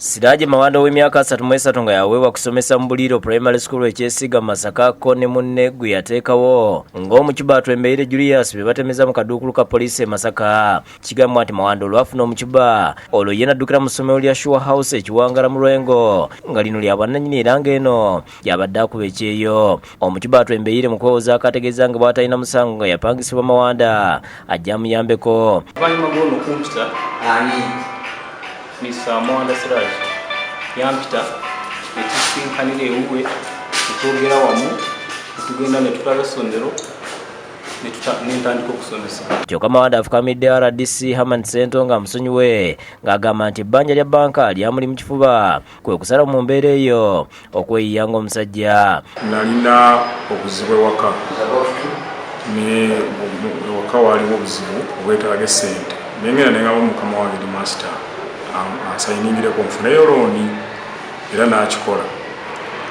Siraje Mawanda w'emyaka 33 nga yaweebwa kusomesa mu Buliro Primary School ekyesiga Masakaako ne munne gwe yateekawo ng'omukyuba atwembeire Julius be batemeza mu kaduukulu ka poliisi e Masaka. Kigambwa nti Mawanda olwafuna omukyuba olwo ye n'addukira mu ssomero lya Sure House ekiwangala mu Lwengo nga lino lya bwannannyini era ng'eno yabadde akuba ekyeyo. Omukyuba atwembeire mu kwewoza akategeeza nga bw'atalina musango nga yapangisibwa Mawanda ajja muyambeko. Mr. Mawanda Siraj yampita etusinkanire ewuwe tutogera wamu tugenda ne tutwala essomero n'entandika okusomesa. Kyokka Mawanda afukamidde RDC Herman Sento nga musonyiwe ng'agamba nti ebbanja lya banka lyamuli mu kifuba kwe kusala mu mbeera eyo okweyiya ng'omusajja. Nalina obuzibu ewaka ne ewaka waaliwo obuzibu obwetaaga essente naye ngenda ne ngaba mukama wange ndi master asayiningireko nfuneyo looni era n'akikola.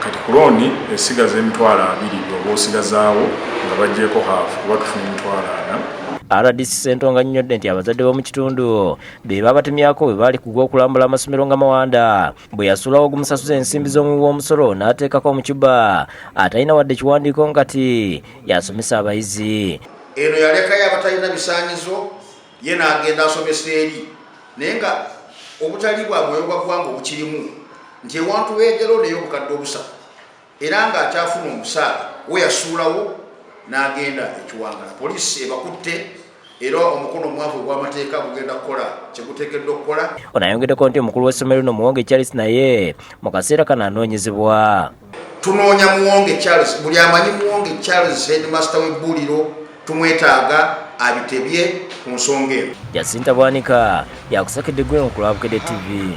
Kati ku looni esigaza emitwalo 2 oba osigazaawo nga baggyeko haafu kuba tufuna emitwalo 4. RDC Sento nga nnyodde nti abazadde b'omu kitundu be babatemyako bwe baali kugwa okulambula amasomero nga Mawanda bwe yasulawo okumusasuza ensimbi z'omuwi w'omusolo n'ateekako omukyuba atalina wadde kiwandiiko nkati yasomesa abayizi. Eno yalekayo abatalina bisaanyizo ye n'agenda asomesa eri naye nga obutali bwa mwoyo gwa ggwanga obukirimu nti ewantu weegero naye obukadde obusatu era ng'akyafuna omusaala we yasuulawo n'agenda ekiwangala. Poliisi ebakutte era omukono omwavu ogw'amateeka gugenda kukola kye guteekeddwa okukola. Ono ayongeddeko nti omukulu w'essomero lino Muwonge Charles naye mu kaseera kano anoonyezebwa. Tunoonya Muwonge Charles, buli amanyi Muwonge Charles headmaster w'ebbuliro tumwetaaga abitebye ku nsonga eno. Jacinta Bwanika yakusakidde gwe ku lwa Bukedde TV.